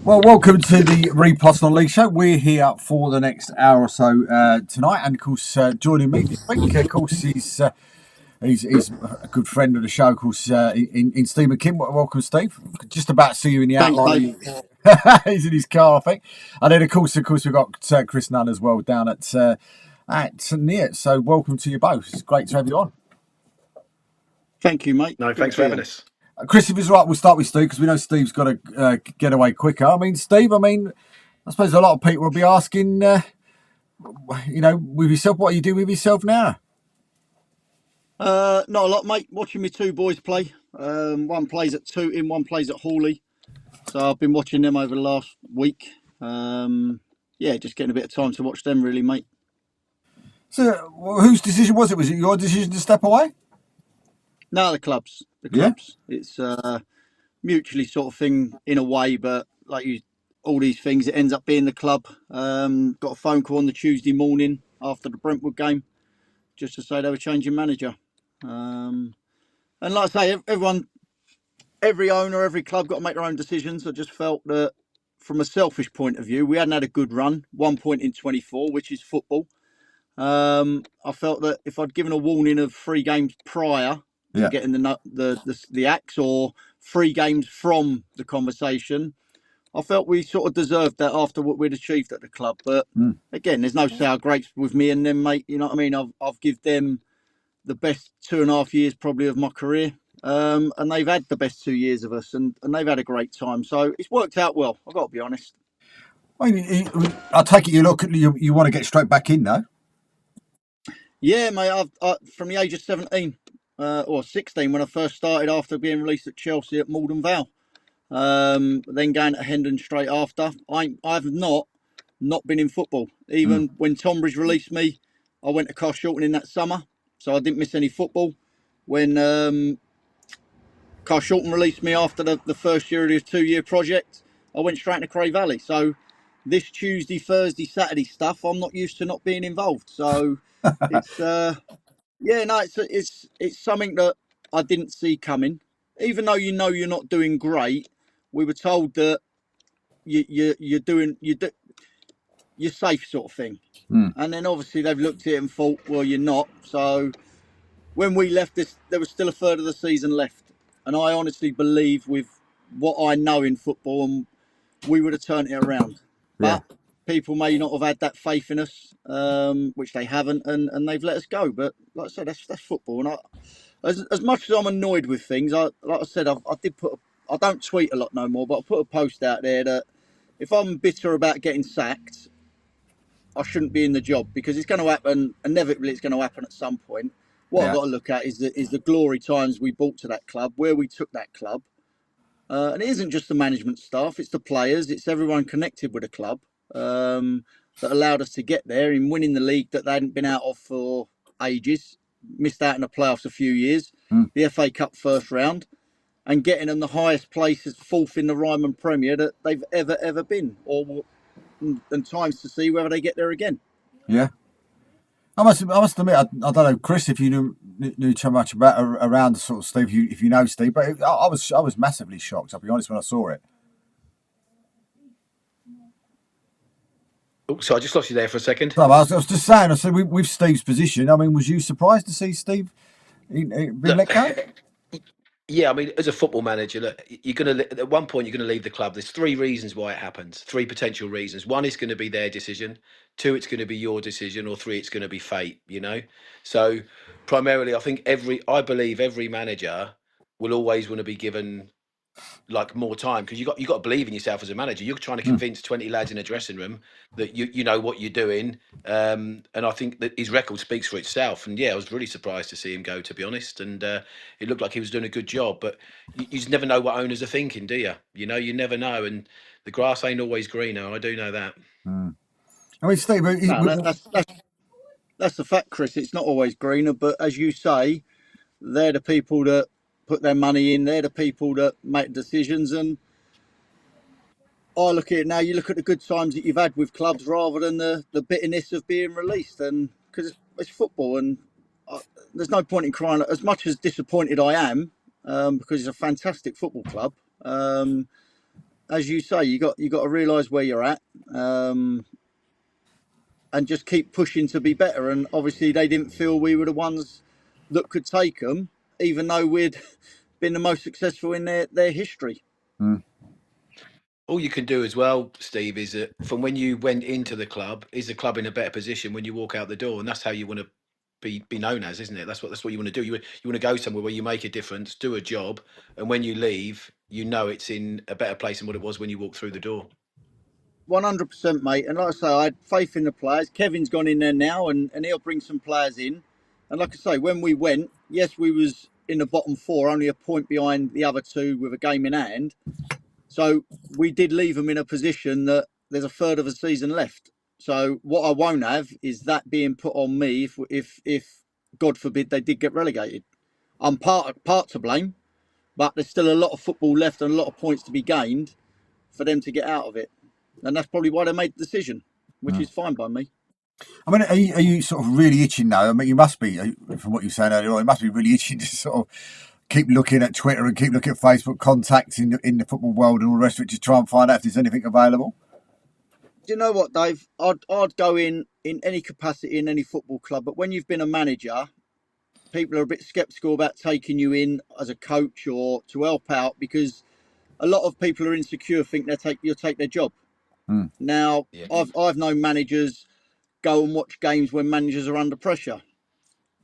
Well, welcome to the Reposs on League Show. We're here for the next hour or so tonight, and of course, joining me this week, of course, he's a good friend of the show, of course, in Steve McKim. Welcome, Steve. Just about to see you in the Thanks, outline. mate. He's in his car, I think. And then, of course, we've got Chris Nunn as well down at St Neots. So, welcome to you both. It's great to have you on. Thank you, mate. No, Good thanks to for be having on. us. Chris, if it's right, we'll start with Steve because we know Steve's got to get away quicker. I mean, Steve, I suppose a lot of people will be asking, with yourself, what you do with yourself now? Not a lot, mate. Watching my two boys play. One plays at Tooting, one plays at Hawley. So I've been watching them over the last week. Just getting a bit of time to watch them, really, mate. So, whose decision was it? Was it your decision to step away? No, the clubs. It's mutually sort of thing in a way, but all these things, it ends up being the club. Got a phone call on the Tuesday morning after the Brentwood game, just to say they were changing manager. And like I say, every owner, every club got to make their own decisions. I just felt that from a selfish point of view, we hadn't had a good run, 1 point in 24, which is football. I felt that if I'd given a warning of 3 games prior to getting the axe, or 3 games from the conversation, I felt we sort of deserved that after what we'd achieved at the club. But again, there's no sour grapes with me and them, mate. You know what I mean? I've give them the best 2.5 years probably of my career. And they've had the best 2 years of us, and they've had a great time. So it's worked out well. I've got to be honest. I take it you want to get straight back in, though? Yeah, mate. I from the age of 17 or 16 when I first started after being released at Chelsea at Malden Vale. Then going to Hendon straight after. I've not been in football. Even when Tonbridge released me, I went to Carshalton in that summer, so I didn't miss any football. When Carshalton released me after the first year of the 2-year project, I went straight into Cray Valley. So this Tuesday, Thursday, Saturday stuff, I'm not used to not being involved. So it's it's something that I didn't see coming. Even though you're not doing great, we were told that you're safe, sort of thing. And then obviously they've looked at it and thought, well, you're not. So when we left this, there was still a third of the season left. And I honestly believe, with what I know in football, and we would have turned it around. Yeah. But people may not have had that faith in us, which they haven't, and they've let us go. But like I said, that's football. And as much as I'm annoyed with things, I don't tweet a lot no more, but I put a post out there that if I'm bitter about getting sacked, I shouldn't be in the job, because it's going to happen. Inevitably, it's going to happen at some point. What I've got to look at is the glory times we brought to that club, where we took that club. And it isn't just the management staff, it's the players, it's everyone connected with the club that allowed us to get there in winning the league that they hadn't been out of for ages, missed out in the playoffs a few years, the FA Cup first round, and getting them the highest place as 4th in the Ryman Premier that they've ever been, and times to see whether they get there again. Yeah. I must admit, I don't know, Chris, if you knew too much about around sort of Steve, if you know Steve, but I was massively shocked, I'll be honest, when I saw it. Oh, so I just lost you there for a second. So I was just saying, I said, with Steve's position, I mean, was you surprised to see Steve being let go? Yeah, I mean, as a football manager, look, at one point you're gonna leave the club. There's 3 reasons why it happens. 3 potential reasons. 1 is going to be their decision. 2, it's going to be your decision, or 3, it's going to be fate. So primarily, I believe every manager will always want to be given like more time, because you got to believe in yourself as a manager. You're trying to convince 20 lads in a dressing room that you know what you're doing, and I think that his record speaks for itself. And yeah, I was really surprised to see him go, to be honest. And it looked like he was doing a good job, but you just never know what owners are thinking, do you? You never know, and the grass ain't always greener. I do know that. I mean, Steve, That's the fact, Chris. It's not always greener, but as you say, they're the people that put their money in. They're the people that make decisions. And I look at it now, you look at the good times that you've had with clubs rather than the bitterness of being released. And because it's football, and there's no point in crying. As much as disappointed I am, because it's a fantastic football club, as you say, you got to realise where you're at, and just keep pushing to be better. And obviously, they didn't feel we were the ones that could take them, even though we'd been the most successful in their history. Mm. All you can do as well, Steve, is that from when you went into the club, is the club in a better position when you walk out the door, and that's how you want to be known as, isn't it? That's what you want to do. You want to go somewhere where you make a difference, do a job, and when you leave, you know it's in a better place than what it was when you walked through the door. 100%, mate. And like I say, I had faith in the players. Kevin's gone in there now, and he'll bring some players in. And like I say, when we went, yes, we was in the bottom four, only a point behind the other two with a game in hand. So we did leave them in a position that there's a third of a season left. So what I won't have is that being put on me if God forbid they did get relegated. I'm part to blame, but there's still a lot of football left and a lot of points to be gained for them to get out of it. And that's probably why they made the decision, which is fine by me. I mean, are you sort of really itching now? I mean, you must be, from what you were saying earlier on, you must be really itching to sort of keep looking at Twitter and keep looking at Facebook contacts in the football world and all the rest of it to try and find out if there's anything available. Do you know what, Dave? I'd go in any capacity in any football club, but when you've been a manager, people are a bit sceptical about taking you in as a coach or to help out because a lot of people are insecure, think you'll take their job. Now, Yeah. I've known managers go and watch games when managers are under pressure,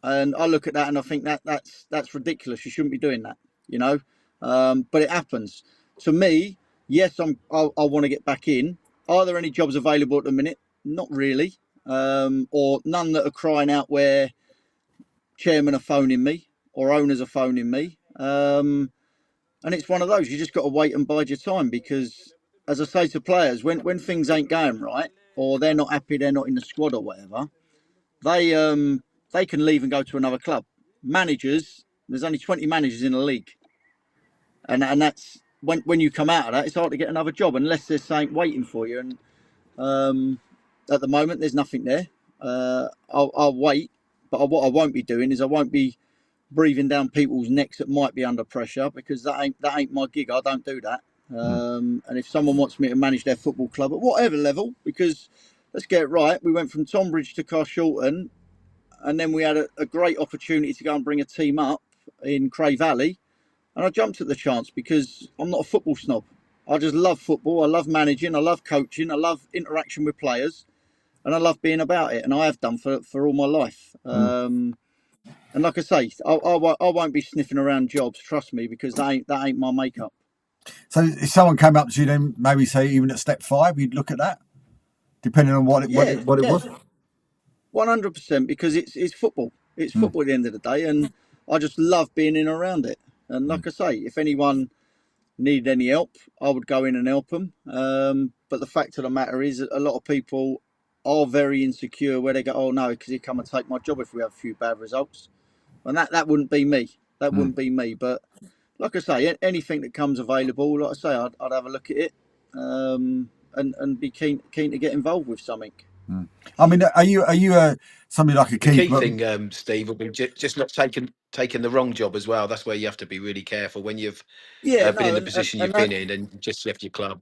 and I look at that and I think that's ridiculous. You shouldn't be doing that, you know. But it happens. To me, yes, I want to get back in. Are there any jobs available at the minute? Not really, or none that are crying out where chairmen are phoning me or owners are phoning me. And it's one of those, you just got to wait and bide your time because, as I say to players, when things ain't going right or they're not happy, they're not in the squad or whatever, they can leave and go to another club. Managers, there's only 20 managers in the league, and that's when you come out of that, it's hard to get another job unless there's something waiting for you. And at the moment, there's nothing there. I'll wait, but what I won't be doing is I won't be breathing down people's necks that might be under pressure because that ain't my gig. I don't do that. And if someone wants me to manage their football club at whatever level, because let's get it right, we went from Tonbridge to Carshalton, and then we had a great opportunity to go and bring a team up in Cray Valley, and I jumped at the chance because I'm not a football snob. I just love football. I love managing. I love coaching. I love interaction with players, and I love being about it. And I have done for all my life. And like I say, I won't be sniffing around jobs. Trust me, because that ain't my makeup. So if someone came up to you, then maybe say even at step 5, you'd look at that, depending on what it was. 100%, because it's football. It's football at the end of the day, and I just love being in and around it. And like I say, if anyone needed any help, I would go in and help them. But the fact of the matter is, a lot of people are very insecure where they go, "Oh no, because he come and take my job if we have a few bad results." And that wouldn't be me. That wouldn't be me. But like I say, anything that comes available, like I say, I'd have a look at it, and be keen to get involved with something. I mean, are you somebody like a The key keeper? thing, Steve, will be just not taking the wrong job as well. That's where you have to be really careful when you've Yeah, been in no, the position and you've that, been in and just left your club.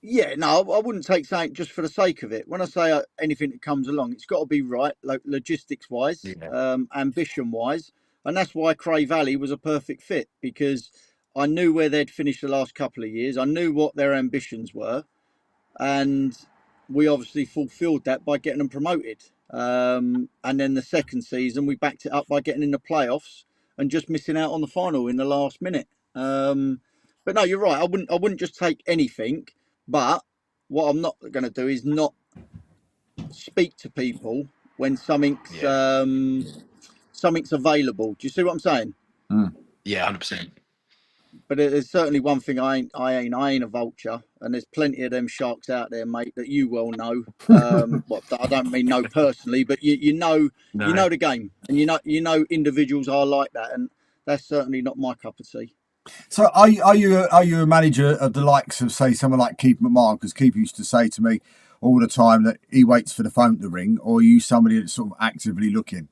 yeah, no, I wouldn't take something just for the sake of it. When I say anything that comes along, it's got to be right, like logistics wise, Yeah. ambition wise, and that's why Cray Valley was a perfect fit because I knew where they'd finished the last couple of years. I knew what their ambitions were, and we obviously fulfilled that by getting them promoted. And then the second season, we backed it up by getting in the playoffs and just missing out on the final in the last minute. But no, you're right. I wouldn't just take anything. But what I'm not going to do is not speak to people when Yeah. something's available. Do you see what I'm saying? Yeah, 100%. But there's certainly one thing I ain't a vulture, and there's plenty of them sharks out there, mate, that you well know. Well, I don't mean know personally, but you know No. the game, and you know individuals are like that, and that's certainly not my cup of tea. So are you a manager of the likes of, say, someone like Keith McMahon? Because Keith used to say to me all the time that he waits for the phone to ring, or are you somebody that's sort of actively looking?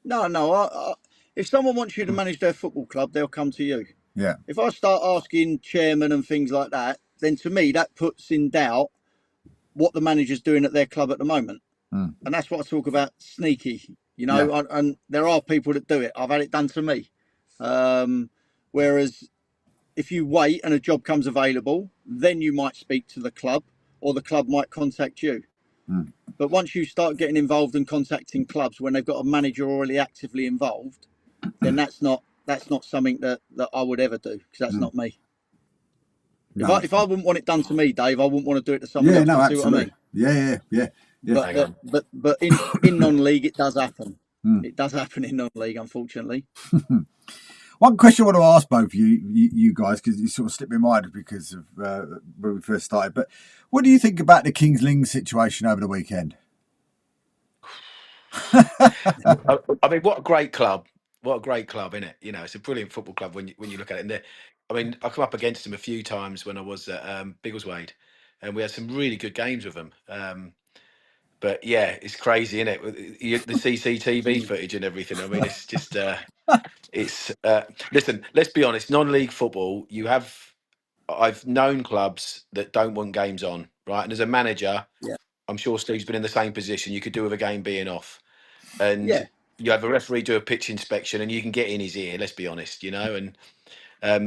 No, if someone wants you to manage their football club, they'll come to you. Yeah. If I start asking chairman and things like that, then to me that puts in doubt what the manager's doing at their club at the moment. Mm. And that's what I talk about sneaky, Yeah. and there are people that do it. I've had it done to me. Whereas if you wait and a job comes available, then you might speak to the club or the club might contact you. Mm. But once you start getting involved and contacting clubs when they've got a manager already actively involved, then that's not something that I would ever do, because that's not me. No. If I wouldn't want it done to me, Dave, I wouldn't want to do it to someone Yeah. else. No. You see what I Absolutely. mean? Yeah. Hang on. But in non-league, it does happen. Mm. It does happen in non-league, unfortunately. One question I want to ask both of you guys, because it sort of slipped my mind because of when we first started. But what do you think about the Kings Lynn situation over the weekend? I mean, what a great club! What a great club, isn't it? You know, it's a brilliant football club when you look at it. And I mean, I come up against them a few times when I was at Biggleswade, and we had some really good games with them. But yeah, it's crazy, isn't it? The CCTV footage and everything. I mean, it's just it's listen. Let's be honest. Non-league football, I've known clubs that don't want games on, right? And as a manager, Yeah, I'm sure Steve's been in the same position. You could do with a game being off, and yeah, you have a referee do a pitch inspection, and you can get in his ear. Let's be honest, you know. And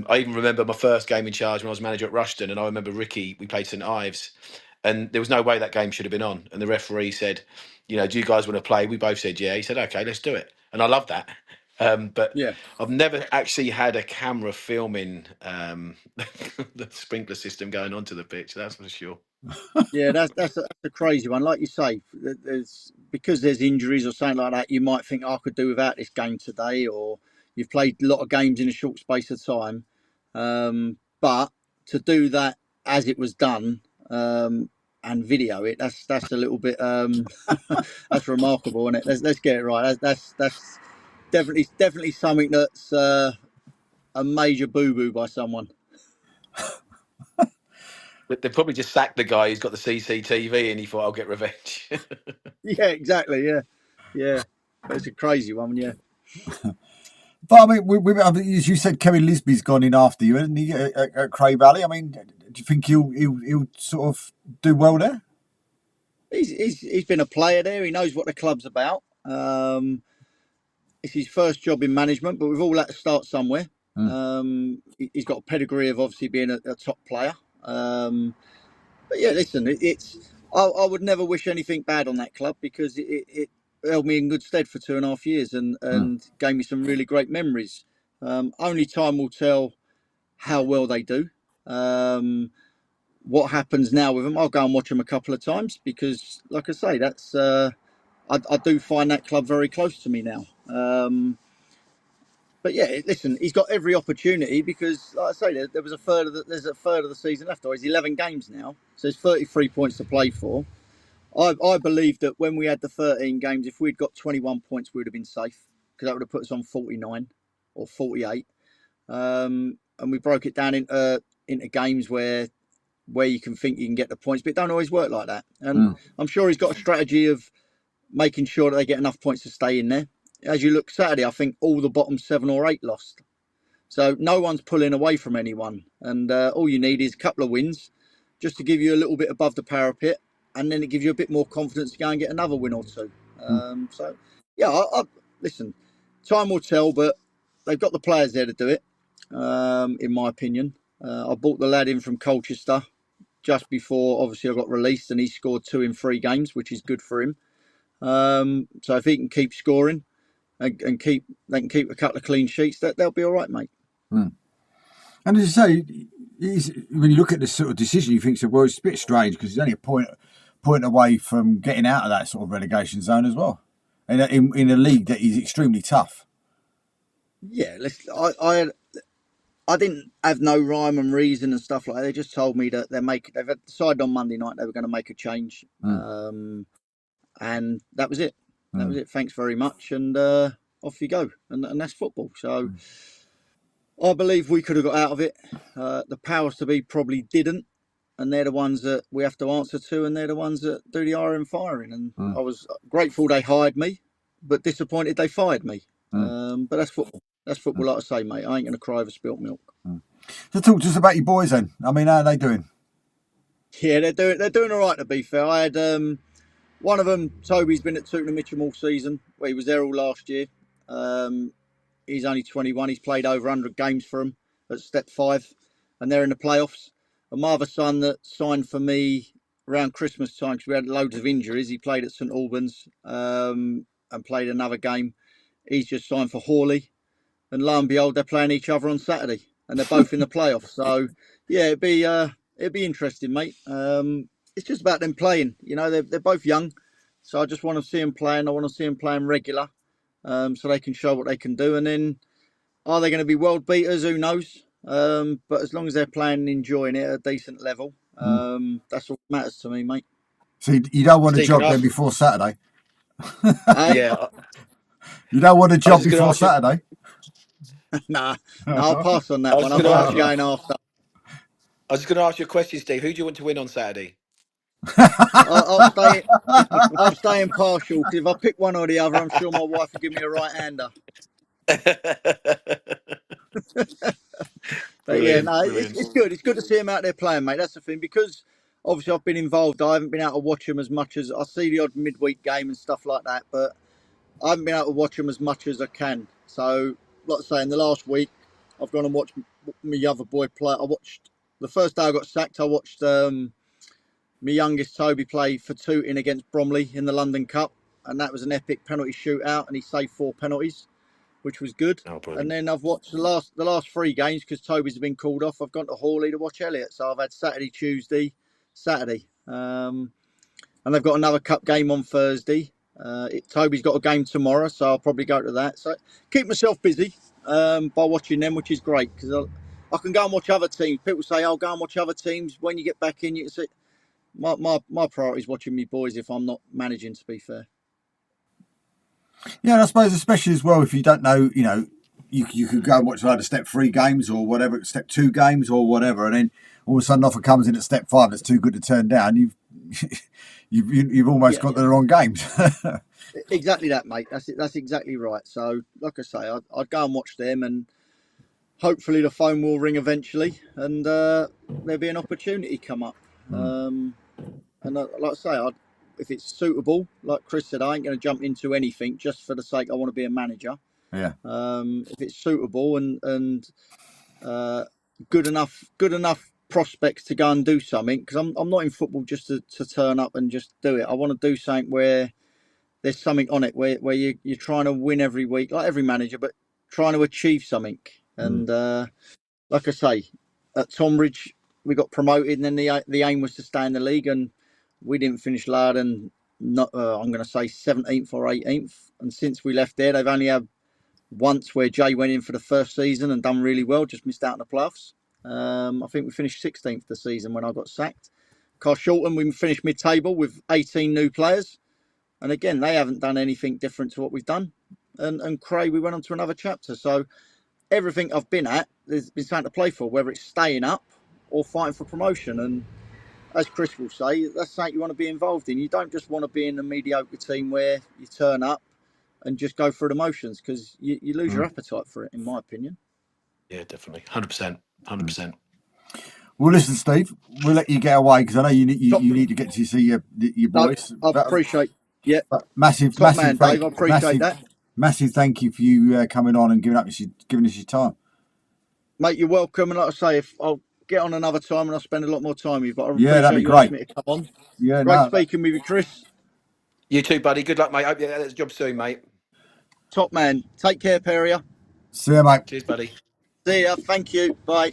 I even remember my first game in charge when I was manager at Rushton, and I remember Ricky. We played St Ives, and there was no way that game should have been on. And the referee said, "You know, do you guys want to play?" We both said, "Yeah." He said, "Okay, let's do it." And I love that. But yeah. I've never actually had a camera filming the sprinkler system going onto the pitch. That's for sure. Yeah, that's a crazy one. Like you say, because there's injuries or something like that. You might think, I could do without this game today, or you've played a lot of games in a short space of time. But to do that as it was done, and video it, that's a little bit that's remarkable, isn't it? Let's get it right. That's definitely something that's a major boo boo by someone. But they probably just sacked the guy who's got the CCTV, and he thought, "I'll get revenge." Yeah, exactly. Yeah, yeah. But it's a crazy one. Yeah. But I mean, I mean, as you said, Kevin Lisby's gone in after you, hasn't he, at Cray Valley? I mean, do you think he'll sort of do well there? He's been a player there. He knows what the club's about. It's his first job in management, but we've all had to start somewhere. He's got a pedigree of obviously being a top player. But yeah, listen, I would never wish anything bad on that club, because it held me in good stead for 2.5 years and gave me some really great memories. Only time will tell how well they do. What happens now with them? I'll go and watch them a couple of times, because, like I say, that's I do find that club very close to me now. But yeah, listen, he's got every opportunity, because, like I say, there's a third of the season left. Or he's 11 games now, so there's 33 points to play for. I believe that when we had the 13 games, if we'd got 21 points, we would have been safe, because that would have put us on 49 or 48. And we broke it down into games where you can think you can get the points, but it don't always work like that. And I'm sure he's got a strategy of making sure that they get enough points to stay in there. As you look Saturday, I think all the bottom 7 or 8 lost. So no one's pulling away from anyone. And all you need is a couple of wins just to give you a little bit above the parapet. And then it gives you a bit more confidence to go and get another win or two. So, yeah, listen, time will tell, but they've got the players there to do it, in my opinion. I bought the lad in from Colchester just before, obviously, I got released, and he scored 2 in 3 games, which is good for him. So if he can keep scoring and they can keep a couple of clean sheets, they'll be all right, mate. And as I say, when you look at this sort of decision, you think, so, well, it's a bit strange, because he's only a point away from getting out of that sort of relegation zone as well, in a league that is extremely tough. Yeah, I didn't have no rhyme and reason and stuff like that. They just told me that they've decided on Monday night they were going to make a change, and that was it. That was it. Thanks very much, and off you go. And that's football. So I believe we could have got out of it. The powers to be probably didn't, and they're the ones that we have to answer to, and they're the ones that do the iron firing. And I was grateful they hired me, but disappointed they fired me. But that's football. That's football, like I say, mate. I ain't going to cry over spilt milk. So talk to us about your boys then. I mean, how are they doing? Yeah, they're doing all right, to be fair. I had one of them, Toby's been at Tooting and Mitcham all season. Well, he was there all last year. He's only 21. He's played over 100 games for them at Step 5, and they're in the playoffs. And my other son that signed for me around Christmas time, because we had loads of injuries, he played at St Albans and played another game. He's just signed for Hawley. And lo and behold, they're playing each other on Saturday, and they're both in the playoffs. So, yeah, it'd be interesting, mate. It's just about them playing. You know, they're both young, so I just want to see them playing. I want to see them playing regular, so they can show what they can do. And then, are they going to be world beaters? Who knows? But as long as they're playing and enjoying it at a decent level, that's what matters to me, mate. So you don't want a Steve, can job I then ask? before Saturday? Hey, Yeah, You don't want a I was job just going to before ask you. Saturday? nah, I'll pass on I that was one. just I'll going to pass ask the you. game after. I was just going to ask you a question, Steve. Who do you want to win on Saturday? I'll stay. I'll stay impartial because if I pick one or the other, I'm sure my wife will give me a right hander. But yeah, Brilliant, no, brilliant. it's good. It's good to see them out there playing, mate. That's the thing because obviously I've been involved. I haven't been able to watch them as much as I see the odd midweek game and stuff like that, but I haven't been able to watch them as much as I can. So, like I say, in the last week, I've gone and watched my other boy play. I watched the first day I got sacked. I watched my youngest Toby play for Tooting against Bromley in the London Cup, and that was an epic penalty shootout, and he saved 4 penalties, which was good. Oh, And brilliant. then I've watched the last 3 games because Toby's been called off. I've gone to Hawley to watch Elliot, so I've had Saturday, Tuesday, Saturday, and they've got another cup game on Thursday. Toby's got a game tomorrow, so I'll probably go to that. So keep myself busy by watching them, which is great because I can go and watch other teams. People say, "Oh, go and watch other teams." When you get back in, you can see my priority is watching me boys if I'm not managing, to be fair. Yeah, and I suppose especially as well if you don't know, you could go and watch either step 3 games or whatever, step 2 games or whatever, and then all of a sudden offer comes in at step 5 that's too good to turn down. You've almost Yeah, got the wrong games. exactly that, mate. That's it. That's exactly right. So, like I say, I'd go and watch them, and hopefully the phone will ring eventually, and there'll be an opportunity come up. And like I say, if it's suitable, like Chris said, I ain't going to jump into anything just for the sake I want to be a manager. Yeah. If it's suitable and good enough prospects to go and do something, because I'm not in football just to turn up and just do it. I want to do something where there's something on it, where you're trying to win every week, like every manager, but trying to achieve something. And like I say, at Tonbridge we got promoted, and then the aim was to stay in the league, and we didn't finish lower than not. I'm going to say 17th or 18th. And since we left there, they've only had once where Jay went in for the first season and done really well, just missed out in the playoffs. I think we finished 16th the season when I got sacked. Carshalton, we finished mid-table with 18 new players, and again they haven't done anything different to what we've done. And Cray, we went on to another chapter. So everything I've been at, there's been something to play for, whether it's staying up or fighting for promotion. And as Chris will say, that's something you want to be involved in. You don't just want to be in a mediocre team where you turn up and just go through the motions, because you lose your appetite for it, in my opinion. Yeah, definitely. 100%. 100%. Well, listen, Steve, we'll let you get away because I know you need to get to see your No, boys. I appreciate. Yeah, Massive, top massive man, thank, Dave. I appreciate that, massive thank you for you coming on and giving us your time. mate. You're welcome. And like I say, if I'll get on another time and I'll spend a lot more time with you, but I Yeah, that'd appreciate be you great. asking me to come on. Yeah, Great no, speaking with you, Chris. You too, buddy. Good luck, mate. Hope you get that job soon, mate. Top man. Take care, Peria. see you, mate. Cheers, buddy. See ya. Thank you. Bye.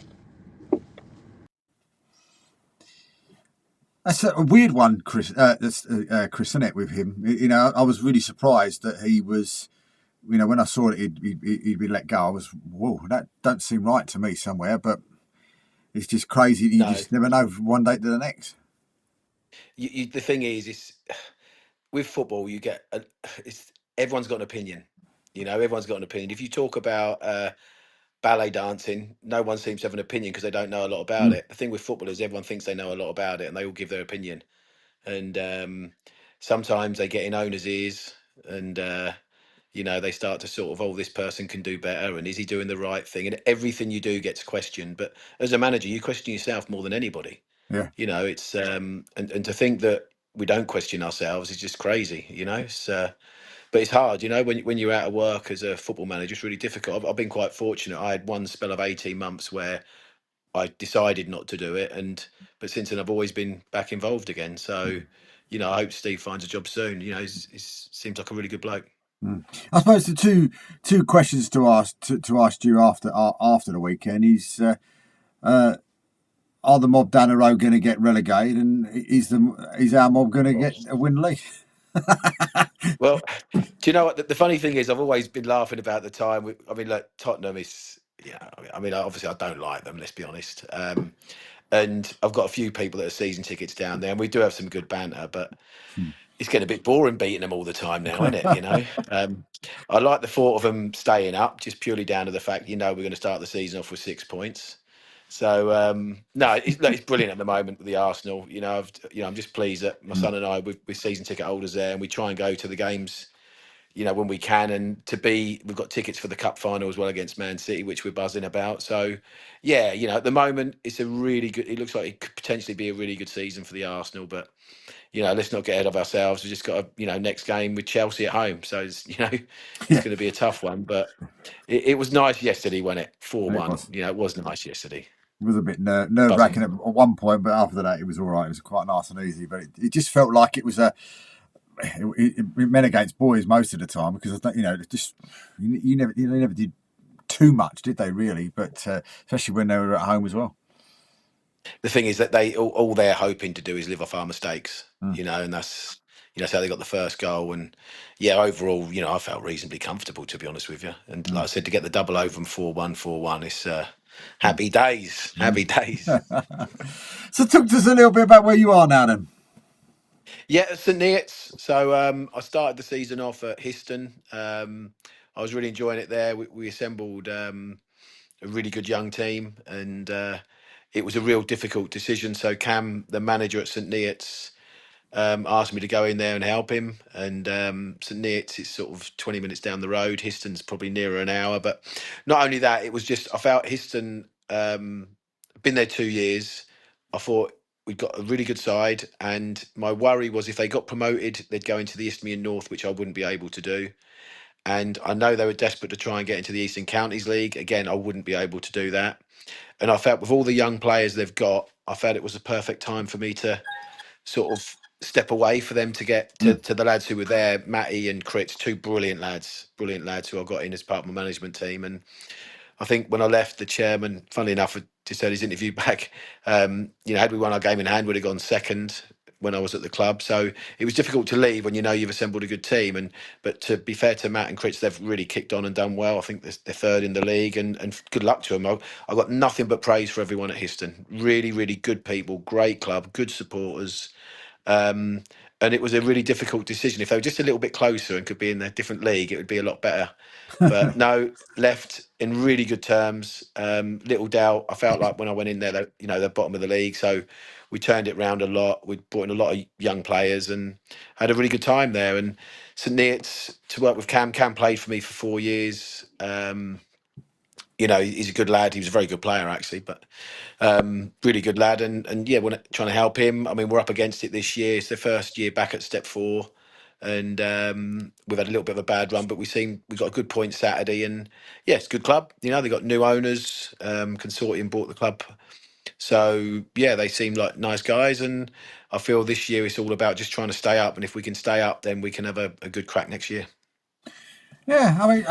That's a weird one, Chris. That's Chris, isn't it, with him? I was really surprised that he was. When I saw it, he'd be let go. I was, whoa, that don't seem right to me somewhere. But it's just crazy. You just never know from one day to the next. The thing is, with football, you get everyone's got an opinion. Everyone's got an opinion. If you talk about ballet dancing, no one seems to have an opinion because they don't know a lot about it. The thing with football is everyone thinks they know a lot about it and they all give their opinion. And sometimes they get in owners' ears and they start to sort of, oh, this person can do better, and is he doing the right thing? And everything you do gets questioned. But as a manager, you question yourself more than anybody. Yeah. It's and to think that we don't question ourselves is just crazy. But it's hard, when you're out of work as a football manager. It's really difficult. I've been quite fortunate. I had one spell of 18 months where I decided not to do it, but since then I've always been back involved again. So, I hope Steve finds a job soon. He's seems like a really good bloke. I suppose the two questions to ask you after the weekend is are the mob down the road going to get relegated, and is our mob going to get a win league? Well, do you know what? The funny thing is, I've always been laughing about the time. I mean, like Tottenham is, I mean, obviously I don't like them. Let's be honest. And I've got a few people that are season tickets down there, and we do have some good banter, but it's getting a bit boring beating them all the time now, isn't it? I like the thought of them staying up, just purely down to the fact, we're going to start the season off with 6 points. So no, it's brilliant at the moment with the Arsenal. I'm just pleased that my son and I, we're season ticket holders there, and we try and go to the games, when we can, and we've got tickets for the cup final as well against Man City, which we're buzzing about. So yeah, at the moment it looks like it could potentially be a really good season for the Arsenal, but let's not get ahead of ourselves. We've just got next game with Chelsea at home, so it's going to be a tough one, but it was nice yesterday when it 4-1. It was nice yesterday. It was a bit nerve-wracking at one point, but after that it was all right. It was quite nice and easy, but it just felt like it was it meant against boys most of the time, because just you never did too much, did they really? But especially when they were at home as well. The thing is that they all they're hoping to do is live off our mistakes, and that's how they got the first goal. And yeah, overall, I felt reasonably comfortable, to be honest with you. And like I said, to get the double over and 4-1, it's happy days, happy days. So talk to us a little bit about where you are now then. Yeah, at St Neots. So I started the season off at Histon. I was really enjoying it there. We assembled a really good young team, and it was a real difficult decision. So Cam, the manager at St Neots, asked me to go in there and help him. And St Neots is sort of 20 minutes down the road. Histon's probably nearer an hour. But not only that, it was just I felt Histon. Been there 2 years. I thought we'd got a really good side, and my worry was if they got promoted, they'd go into the Isthmian North, which I wouldn't be able to do. And I know they were desperate to try and get into the Eastern Counties League. Again, I wouldn't be able to do that. And I felt with all the young players they've got, I felt it was a perfect time for me to sort of step away, for them to get to the lads who were there, Matty and Critch, two brilliant lads who I got in as part of my management team. And I think when I left, the chairman, funnily enough, had just had his interview back. Had we won our game in hand, we'd have gone second when I was at the club. So it was difficult to leave when you've assembled a good team. But to be fair to Matt and Critch, they've really kicked on and done well. I think they're third in the league, and good luck to them. I've got nothing but praise for everyone at Histon. Really, really good people, great club, good supporters. And it was a really difficult decision. If they were just a little bit closer and could be in a different league, it would be a lot better. But no, left in really good terms. Little doubt. I felt like when I went in there, they're bottom of the league. So we turned it round a lot. We brought in a lot of young players and had a really good time there. And St Neots, to work with Cam. Cam played for me for 4 years. He's a good lad. He was a very good player, actually, but really good lad. And yeah, we're trying to help him. I mean, we're up against it this year. It's the first year back at step 4. And we've had a little bit of a bad run, but we got a good point Saturday. And yeah, it's a good club. They got new owners. Consortium bought the club. So yeah, they seem like nice guys. And I feel this year it's all about just trying to stay up. And if we can stay up, then we can have a good crack next year. Yeah, I mean,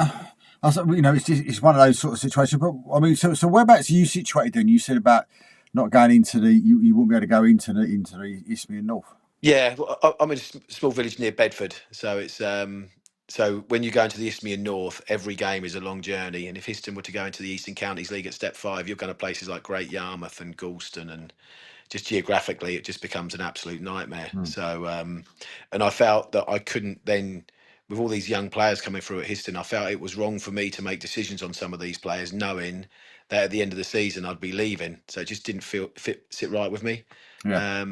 it's one of those sort of situations. But I mean, so whereabouts are you situated then? You said about not going into you won't be able to go into the Isthmian North. Yeah, well, I'm in a small village near Bedford, so it's so when you go into the Isthmian North, every game is a long journey. And if Histon were to go into the Eastern Counties League at Step 5, you're going to places like Great Yarmouth and Galston, and just geographically, it just becomes an absolute nightmare. So, and I felt that I couldn't then, with all these young players coming through at Histon, I felt it was wrong for me to make decisions on some of these players, knowing that at the end of the season I'd be leaving. So it just didn't sit right with me. Yeah.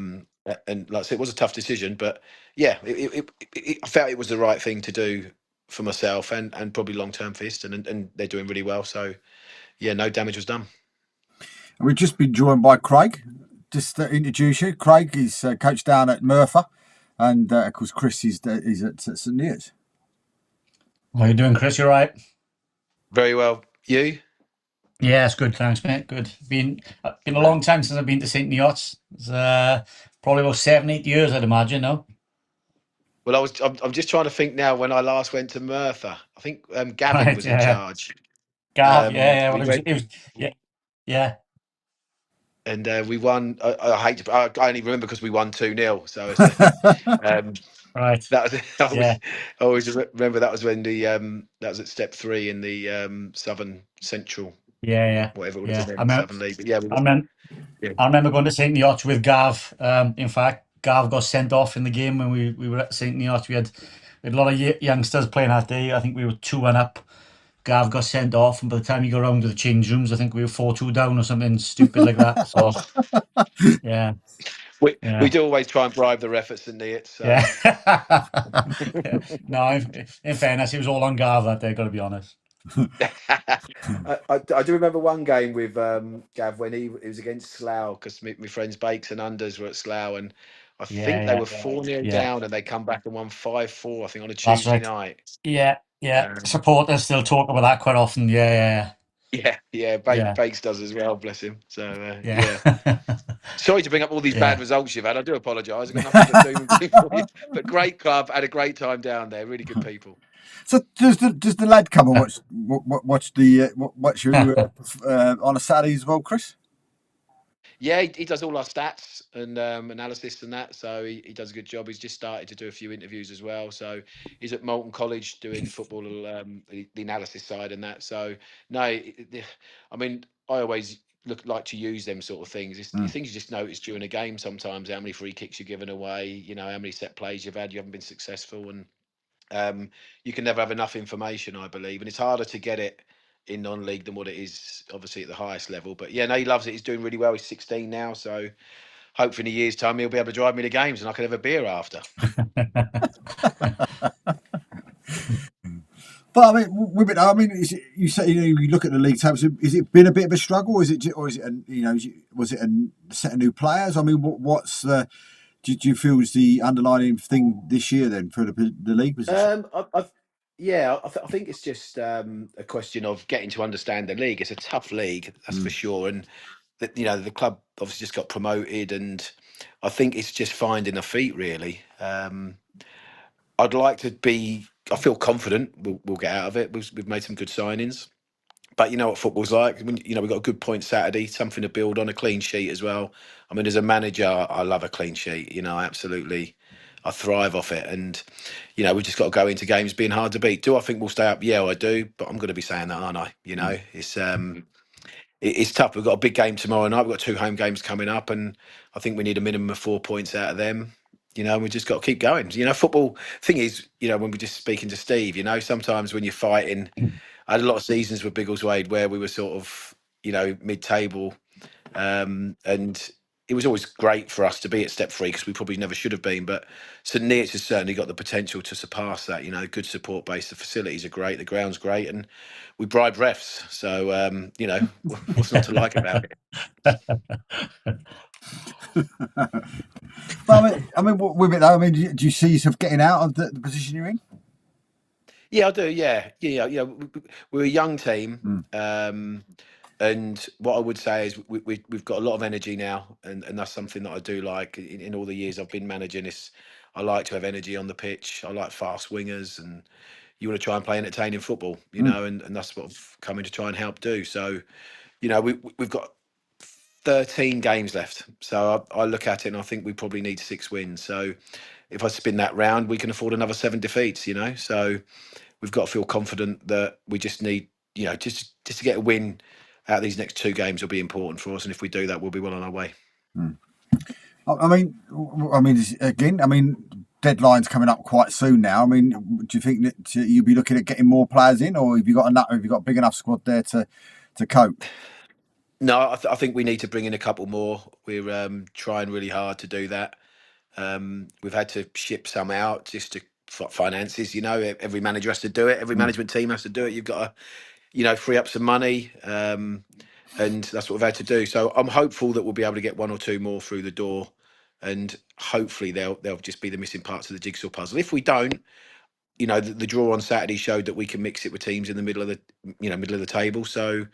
And like I said, it was a tough decision, but yeah, I felt it was the right thing to do for myself and probably long term for Histon, and they're doing really well. So yeah, no damage was done. And we've just been joined by Craig. Just to introduce you, Craig is coach down at Merthyr, and of course Chris is at St Neots. How you doing, Chris? You all right? Very well. You? Yeah, it's good, thanks, mate. Good. Been a long time since I've been to St Neots. It's probably about 7, 8 years, I'd imagine. No, Well, I'm just trying to think now when I last went to Merthyr. I think Gavin right? was in Yeah, charge. Gav. Yeah, yeah. Well, We went. it was. Yeah, yeah, And we won. I hate to. I only remember because we won 2-0. So it's, um, right. that was. Yeah, I always remember that was when that was at step 3 in the Southern Central, yeah, whatever it would have yeah. been then, Southern League. But yeah, I remember, yeah. I remember going to St Neots with Gav. In fact, Gav got sent off in the game when we were at St Neots. We had a lot of youngsters playing that day. I think we were 2-1 up. Gav got sent off, and by the time he got around to the change rooms, I think we were 4-2 down or something stupid like that. So yeah, We yeah, do always try and bribe the ref at St Neots. So. yeah. No, in fairness, it was all on Gav that day. Got to be honest. I do remember one game with Gav when he was against Slough because my friends Bakes and Unders were at Slough, and I think they Yeah, were 4-0 yeah. down and they come back and won 5-4, I think, on a That's Tuesday right. night. Yeah, yeah. Um, Supporters still talk about that quite often. Yeah, yeah, yeah, Bakes does as well, bless him. So yeah, yeah. yeah, Sorry to bring up all these bad yeah. results you've had. I do apologise. I've got nothing but doom and gloom for you. But great club, had a great time down there. Really good people. So does the lad come and watch you on a Saturday as well, Chris? Yeah, he does all our stats and analysis and that, so he does a good job. He's just started to do a few interviews as well. So he's at Molten College doing football, the analysis side and that. So no, I mean, I always like to use them sort of things. It's things you just notice during a game sometimes, how many free kicks you're giving away, how many set plays you've had, you haven't been successful, and you can never have enough information, I believe, and it's harder to get it in non-league than what it is obviously at the highest level. But yeah, no, he loves it. He's doing really well. He's 16 now, so hopefully in a year's time he'll be able to drive me to games and I can have a beer after. But I mean, you say you look at the league tabs. Is it been a bit of a struggle, or is it was it a set of new players? I mean, what's do you feel is the underlying thing this year then for the league position? I think it's just a question of getting to understand the league. It's a tough league, that's for sure, and the club obviously just got promoted, and I think it's just finding their feet really. I'd like to be. I feel confident we'll get out of it. We've made some good signings, but you know what football's like. When, we've got a good point Saturday, something to build on, a clean sheet as well. I mean, as a manager, I love a clean sheet. Absolutely, I thrive off it. And we've just got to go into games being hard to beat. Do I think we'll stay up? Yeah, I do. But I'm going to be saying that, aren't I? It's tough. We've got a big game tomorrow night. We've got 2 home games coming up, and I think we need a minimum of 4 points out of them. We just got to keep going. Football thing is, when we're just speaking to Steve, sometimes when you're fighting, I had a lot of seasons with Biggleswade where we were sort of, mid-table, and it was always great for us to be at step 3 because we probably never should have been. But St Neots has certainly got the potential to surpass that. Good support base. The facilities are great. The ground's great, and we bribe refs. So what's not to like about it? But I mean, with it though, I mean, do you see yourself getting out of the position you're in? Yeah, I do. Yeah. We're a young team, and what I would say is we've got a lot of energy now, and that's something that I do like. In all the years I've been managing this, I like to have energy on the pitch. I like fast wingers, and you want to try and play entertaining football, and that's what I've come in to try and help do. So, we've got 13 games left. So I look at it and I think we probably need 6 wins. So if I spin that round, we can afford another 7 defeats. So we've got to feel confident that we just need, just to get a win out of these next 2 games will be important for us. And if we do that, we'll be well on our way. I mean, again, deadline's coming up quite soon now. I mean, do you think that you'll be looking at getting more players in, or have you got a big enough squad there to cope? No, I think we need to bring in a couple more. We're trying really hard to do that. We've had to ship some out just to finances. Every manager has to do it. Every management team has to do it. You've got to, free up some money. And that's what we've had to do. So I'm hopeful that we'll be able to get one or two more through the door, and hopefully they'll just be the missing parts of the jigsaw puzzle. If we don't, the draw on Saturday showed that we can mix it with teams in the middle of the table. So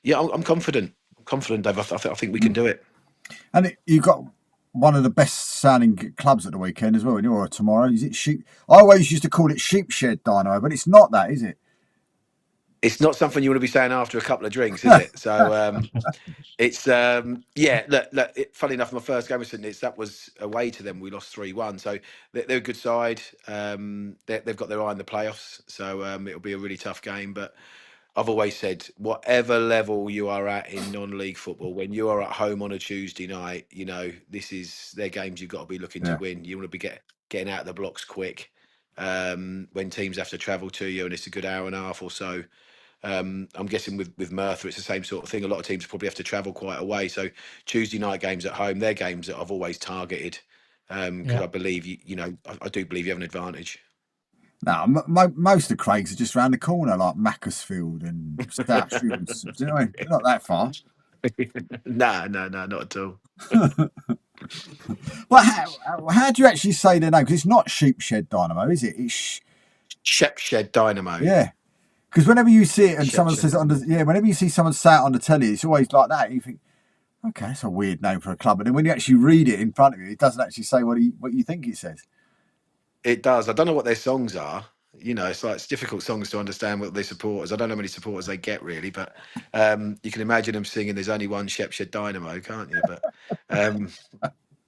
yeah, I'm confident. I'm confident, Dave. I think we can do it. And you've got one of the best sounding clubs at the weekend as well. And you're tomorrow. Is it Sheep? I always used to call it Sheepshed Dynamo, but it's not that, is it? It's not something you want to be saying after a couple of drinks, is it? So it's Look, funny enough, my first game with St Nick's, that was away to them. We lost 3-1. So they're a good side. They've got their eye on the playoffs. So it'll be a really tough game. But I've always said, whatever level you are at in non-league football, when you are at home on a Tuesday night, this is their games you've got to be looking to win. You want to be getting out of the blocks quick. When teams have to travel to you and it's a good hour and a half or so. I'm guessing with Merthyr, it's the same sort of thing. A lot of teams probably have to travel quite a way. So Tuesday night games at home, they're games that I've always targeted because I believe I do believe you have an advantage. No, most of Craig's are just around the corner, like Macclesfield and South Shields. Do you know what I mean? They're not that far. No, not at all. Well, how do you actually say the name? Because it's not Sheepshed Dynamo, is it? It's Sheepshed Dynamo. Yeah. Because whenever you see it and someone says it whenever you see someone say it on the telly, it's always like that. You think, okay, that's a weird name for a club. And then when you actually read it in front of you, it doesn't actually say what you think it says. It does. I don't know what their songs are. It's difficult songs to understand what their supporters. I don't know how many supporters they get really, but you can imagine them singing "There's only one Sheepshed Dynamo," can't you?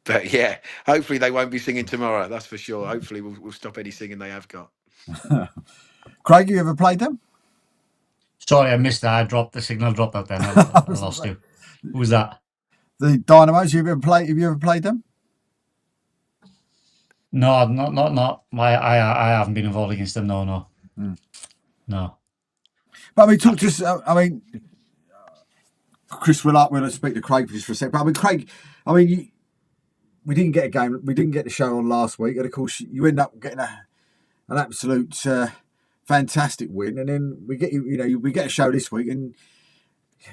But yeah, hopefully they won't be singing tomorrow. That's for sure. Hopefully we'll stop any singing they have got. Craig, you ever played them? Sorry, I missed that. The signal dropped out then. I lost you. Who was that? The Dynamos. Have you ever played them? No, not. I haven't been involved against them. No. No. But I mean, talk to us. I mean, Chris, we'll speak to Craig just for a second. But I mean, Craig, we didn't get a game. We didn't get the show on last week, and of course, you end up getting an absolute fantastic win, and then we get a show this week, and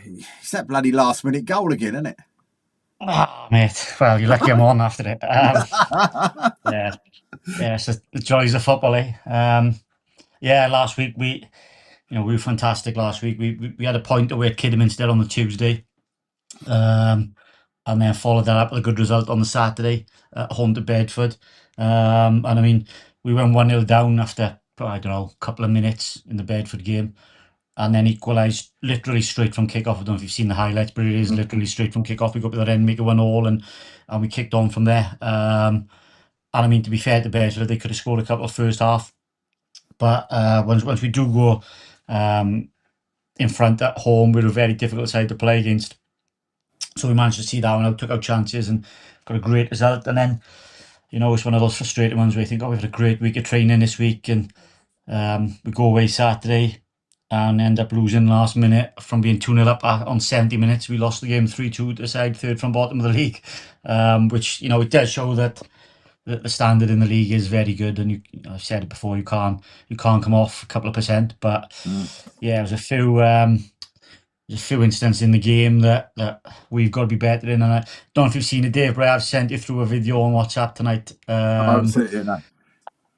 it's that bloody last minute goal again, isn't it? Oh, mate. Well, you're lucky I'm on after it. Yeah. So the joys of football, eh? Last week we were fantastic. Last week we had a point away at Kidderminster on the Tuesday, and then followed that up with a good result on the Saturday at home to Bedford. And I mean, we went 1-0 down after I don't know a couple of minutes in the Bedford game, and then equalised literally straight from kick-off. I don't know if you've seen the highlights, but it is literally straight from kick-off. We got up with the end, make it 1-1, and we kicked on from there. And I mean, to be fair to Bedford, they could have scored a couple of first half. But once we do go in front at home, we're a very difficult side to play against. So we managed to see that one out, took our chances and got a great result. And then, it's one of those frustrating ones where you think, we've had a great week of training this week, and we go away Saturday and end up losing last minute from being 2-0 up on 70 minutes. We lost the game 3-2 to the side third from bottom of the league, which, it does show that the standard in the league is very good. And I've said it before, you can't come off a couple of percent. But there's a few instances in the game that we've got to be better in. And I don't know if you've seen it, Dave, but I've sent you through a video on WhatsApp tonight. I haven't seen it yet, no.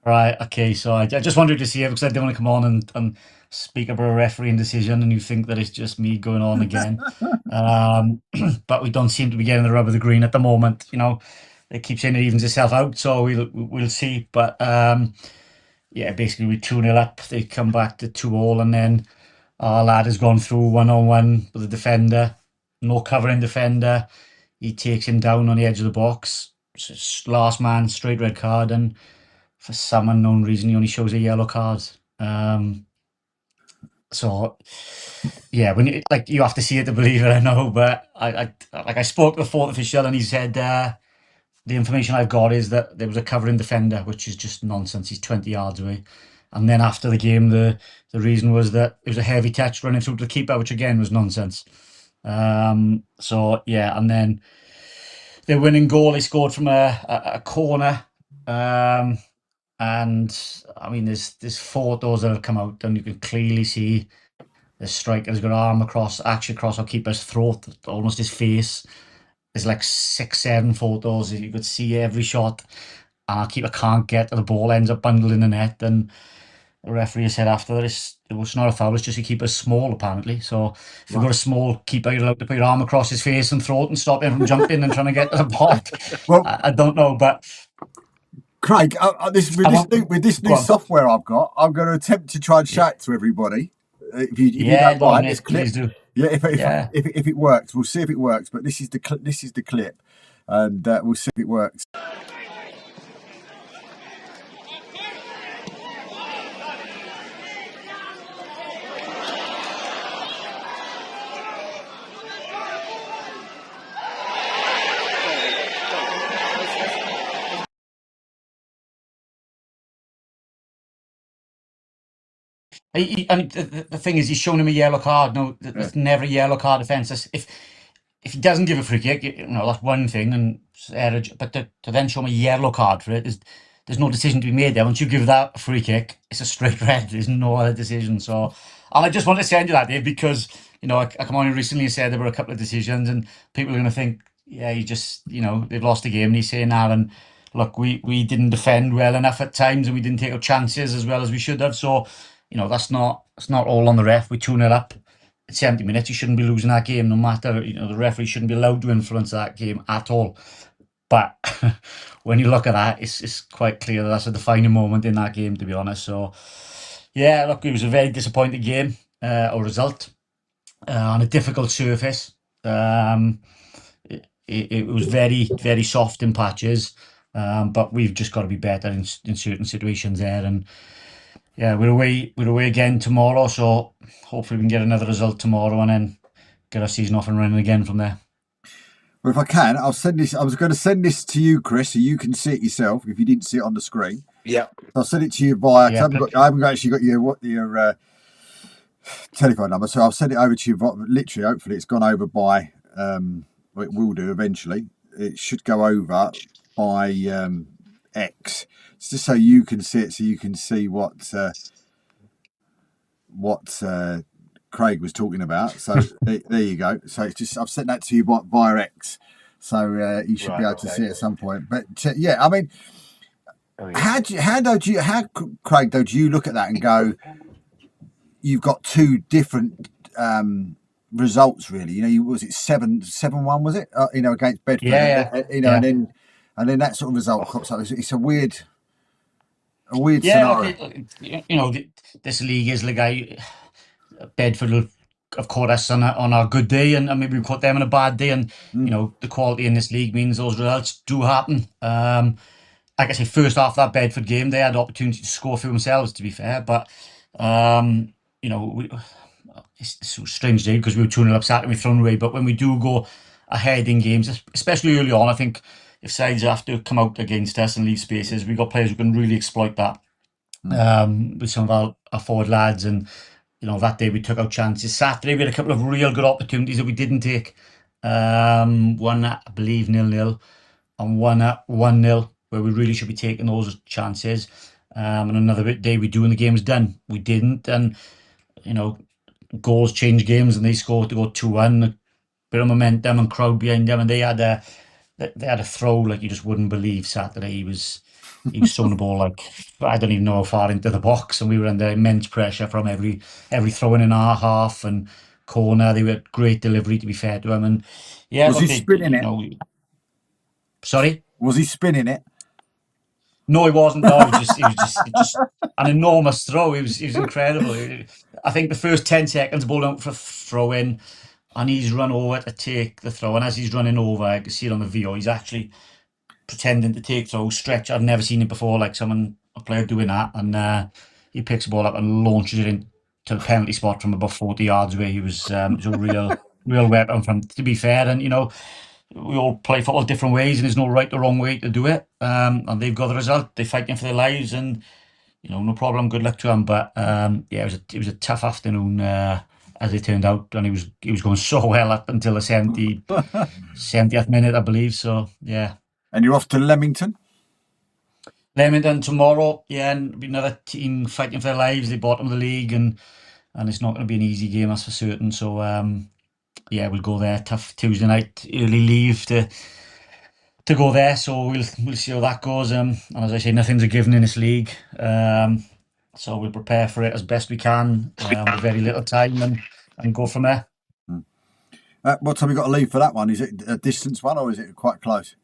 Right, okay, so I just wanted to see it because I didn't want to come on and speak about a refereeing decision and you think that it's just me going on again. But we don't seem to be getting the rub of the green at the moment. They keep saying it evens itself out, so we'll see. But basically we 2-0 up, they come back to 2-2, and then our lad has gone through 1-on-1 with the defender, no covering defender. He takes him down on the edge of the box. Last man, straight red card, and for some unknown reason, he only shows a yellow card. So, yeah, when you have to see it to believe it, I know. But I spoke to the fourth official, and he said the information I've got is that there was a covering defender, which is just nonsense. He's 20 yards away. And then after the game, the reason was that it was a heavy touch running through to the keeper, which again was nonsense. And then their winning goal, they scored from a corner. And I mean, there's photos that have come out, and you can clearly see the striker's got arm actually across our keeper's throat, almost his face. There's like 6, 7 photos. You could see every shot. And our keeper can't get to the ball, ends up bundled in the net. And the referee said after this, it was not a foul, it's just your keeper's small, apparently. So if you've got a small keeper, you're allowed to put your arm across his face and throat and stop him from jumping and trying to get to the ball. Well, I don't know, but Craig, with this go new on. software I've got, I'm going to attempt to try and shout to everybody. If you Yeah, don't go on, mind, mate, this clip. please do. Yeah, Yeah. if it works, we'll see if it works. But this is the clip, and we'll see if it works. And the thing is, he's shown him a yellow card. No, there's never a yellow card offence. If he doesn't give a free kick, that's one thing, but to then show him a yellow card for it, there's no decision to be made there. Once you give that a free kick, it's a straight red. There's no other decision. So, and I just want to send you that, Dave, because I come on here recently and said there were a couple of decisions, and people are going to think, yeah, you just they've lost the game, and he's saying that, and look, we didn't defend well enough at times, and we didn't take our chances as well as we should have. So, that's not all on the ref. We 2-0 up. 70 minutes, you shouldn't be losing that game, no matter, the referee shouldn't be allowed to influence that game at all. But when you look at that, it's quite clear that's a defining moment in that game, to be honest. So, yeah, look, it was a very disappointing game, or result, on a difficult surface. It was very, very soft in patches, but we've just got to be better in certain situations there. And yeah, we're away again tomorrow, so hopefully we can get another result tomorrow and then get our season off and running again from there. Well, if I can, I'll send this. I was going to send this to you, Chris, so you can see it yourself if you didn't see it on the screen. Yeah. I'll send it to you via. Yeah, I haven't actually got your telephone number, so I'll send it over to you. Literally, hopefully, it's gone over by. It will do eventually. It should go over by X. It's just so you can see it, so you can see what Craig was talking about. So there you go. So it's just I've sent that to you via X, so you should be able to see it at some point. But yeah, I mean, how Craig, though, do you look at that and go, you've got two different results, really? Was it 7-1? Was it against Bedford? Yeah. And then that sort of result crops up. It's a weird scenario. This league is like Bedford will have caught us on our good day, and maybe we caught them on a bad day, and the quality in this league means those results do happen. Like I say, first half of that Bedford game, they had opportunity to score for themselves, to be fair, but it's a strange day because we were 2-0 upset and we've thrown away. But when we do go ahead in games, especially early on, I think if sides have to come out against us and leave spaces, we've got players who can really exploit that. With some of our forward lads, and that day we took our chances. Saturday we had a couple of real good opportunities that we didn't take. One at, I believe, 0-0, and one at 1-0, where we really should be taking those chances. And another day we do and the game's done. We didn't, and goals change games, and they scored to go 2-1. A bit of momentum and crowd behind them, and they had a throw like you just wouldn't believe. Saturday he was throwing the ball like I don't even know how far into the box, and we were under immense pressure from every throw in our half and corner. They were great delivery, to be fair to him. And yeah, was he spinning it? Sorry, was he spinning it? No, he wasn't. No, he was just an enormous throw. He was incredible. I think the first 10 seconds, ball out for a throw in, and he's run over to take the throw. And as he's running over, I can see it on the VO, he's actually pretending to take throw stretch. I've never seen it before, like a player doing that. And he picks the ball up and launches it into the penalty spot from about 40 yards away. He was a real weapon from, to be fair. And we all play football different ways, and there's no right or wrong way to do it. And they've got the result. They're fighting for their lives, and no problem. Good luck to them. But yeah, it was a tough afternoon, as it turned out, and he was going so well up until the 70th minute, I believe. So yeah. And you're off to Leamington? Leamington tomorrow, yeah, and be another team fighting for their lives. They bottom of the league, and it's not going to be an easy game, that's for certain. So yeah, we'll go there. Tough Tuesday night, early leave to go there. So we'll see how that goes. And as I say, nothing's a given in this league. So we'll prepare for it as best we can with very little time and go from there. What time you got to leave for that one? Is it a distance one or is it quite close?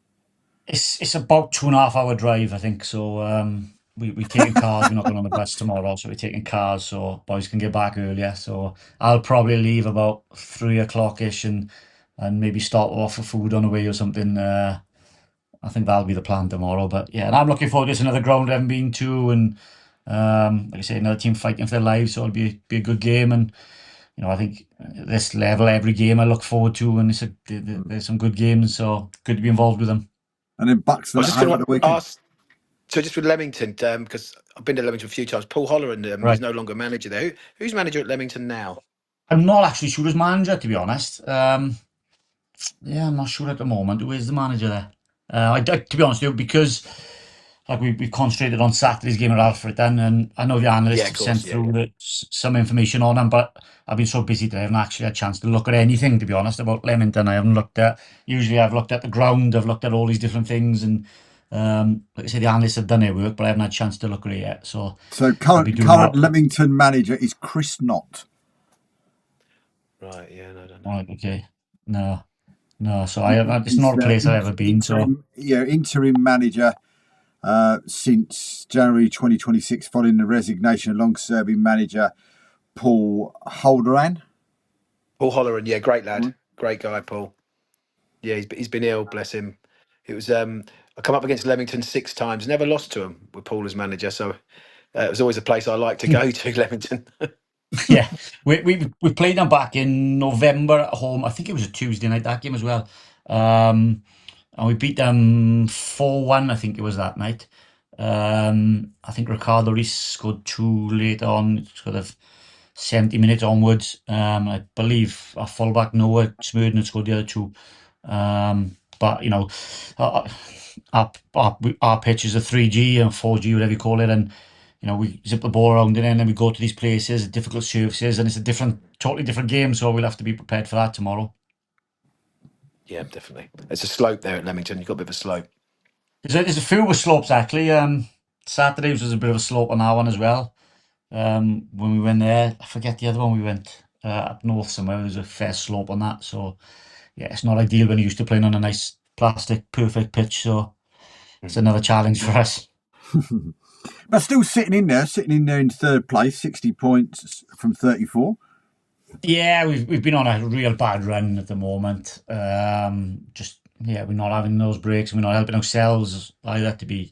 It's about 2.5 hour drive, I think. So we're taking cars. We're not going on the bus tomorrow, so we're taking cars so boys can get back earlier. So I'll probably leave about 3 o'clock ish and maybe start off for food on the way or something. I think that'll be the plan tomorrow. But yeah, and I'm looking forward to this, another ground I haven't been to, and like I say, another team fighting for their lives. So it'll be a good game, and I think this level, every game I look forward to, and there's some good games. So good to be involved with them. And then Buxton at home at the weekend. Ask, so just with Leamington, because I've been to Leamington a few times. Paul Holleran is no longer manager there. Who's manager at Leamington now? I'm not actually sure who's manager, to be honest. Yeah, I'm not sure at the moment. Who is the manager there? To be honest with you, because like we concentrated on Saturday's game at Alfred then, and I know the analysts have sent through some information on them, but I've been so busy today I haven't actually had a chance to look at anything, to be honest, about Leamington. I haven't looked at, usually I've looked at the ground, I've looked at all these different things, and like I say, the analysts have done their work, but I haven't had a chance to look at it yet. So current Leamington manager is Chris Knott. Right, yeah, no, I don't know. Right, okay. No, so it's not a place I've ever been. Interim manager since January 2026, following the resignation of long-serving manager Paul Holleran. Paul Holleran, yeah, great lad, great guy, Paul. Yeah, he's been ill, bless him. It was I come up against Leamington 6 times, never lost to him with Paul as manager. So it was always a place I like to go to, Leamington. Yeah, we played them back in November at home. I think it was a Tuesday night, that game as well. And we beat them 4-1, I think it was that night. I think Ricardo Reis scored 2 late on, sort of 70 minutes onwards. I believe our fullback Noah Smurden had scored the other 2. But our pitch is a 3G and 4G, whatever you call it, and we zip the ball around it, and then we go to these places, difficult surfaces, and it's a totally different game. So we'll have to be prepared for that tomorrow. Yeah, definitely. It's a slope there at Leamington. You've got a bit of a slope. There's a few with slopes actually. Saturday was a bit of a slope on our one as well. When we went there, I forget the other one we went up north somewhere. There's a fair slope on that. So yeah, it's not ideal when you're used to playing on a nice plastic perfect pitch. So it's another challenge for us. But still sitting in there in third place, 60 points from 34. Yeah, we've been on a real bad run at the moment. We're not having those breaks. We're not helping ourselves either, to be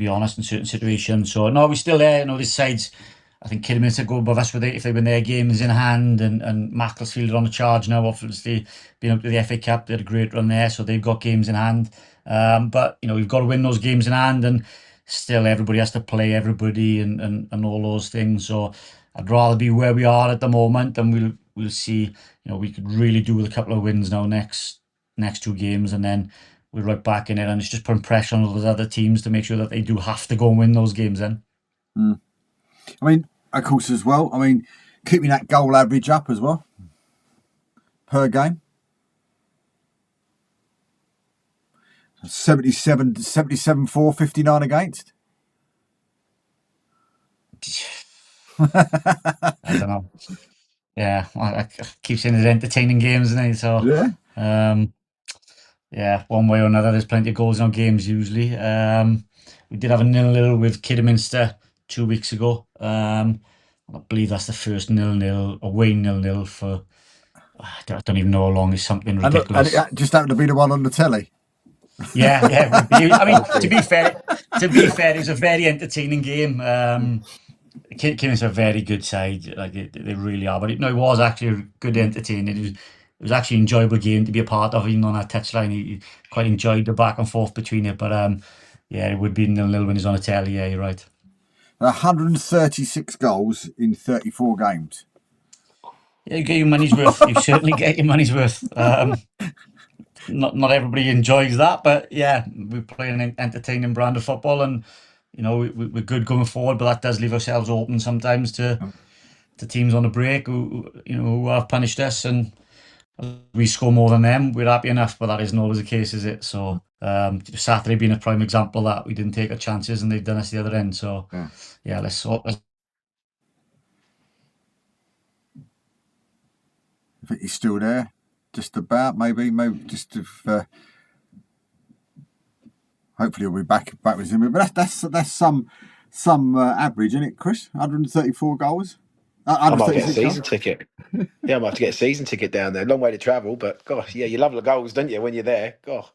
honest, in certain situations. So no, we're still there. This side's, I think Kidderminster go above us with it if they win their games in hand, and Macclesfield are on the charge now. Obviously, being up to the FA Cup, they had a great run there, so they've got games in hand. But we've got to win those games in hand, and still everybody has to play everybody and all those things. So I'd rather be where we are at the moment, and we'll see. We could really do with a couple of wins now next 2 games, and then we're right back in it. And it's just putting pressure on those other teams to make sure that they do have to go and win those games then. I mean, of course, as well. I mean, keeping that goal average up as well per game. 77 for, 59 against. I don't know. Yeah, I keep saying it's entertaining games, isn't it? So yeah, one way or another, there's plenty of goals in our games usually. We did have a 0-0 with Kidderminster 2 weeks ago. I believe that's the first 0-0 away 0-0 for I don't even know how long. It's something ridiculous. And it just happened to be the one on the telly. Yeah. I mean, to be fair, it was a very entertaining game. Kidderminster are a very good side, like they really are. But it was actually a good entertaining. It was actually an enjoyable game to be a part of, even on that touchline. You quite enjoyed the back and forth between it. But yeah, it would be 0-0 when he's on a telly. Yeah, you're right. 136 goals in 34 games. Yeah, you get your money's worth. You certainly get your money's worth. not everybody enjoys that, but yeah, we play an entertaining brand of football, and we're good going forward. But that does leave ourselves open sometimes to teams on the break who have punished us, and we score more than them. We're happy enough, but that isn't always the case, is it? So Saturday being a prime example of that we didn't take our chances, and they've done us the other end. So yeah, let's. I think he's still there, just about, maybe just if. Hopefully, he'll be back with him. But that's some average, isn't it, Chris? 134 goals. I might get a 136 season goals. ticket. Yeah, I might have to get a season ticket down there. Long way to travel, but gosh, yeah, you love the goals, don't you, when you're there? God,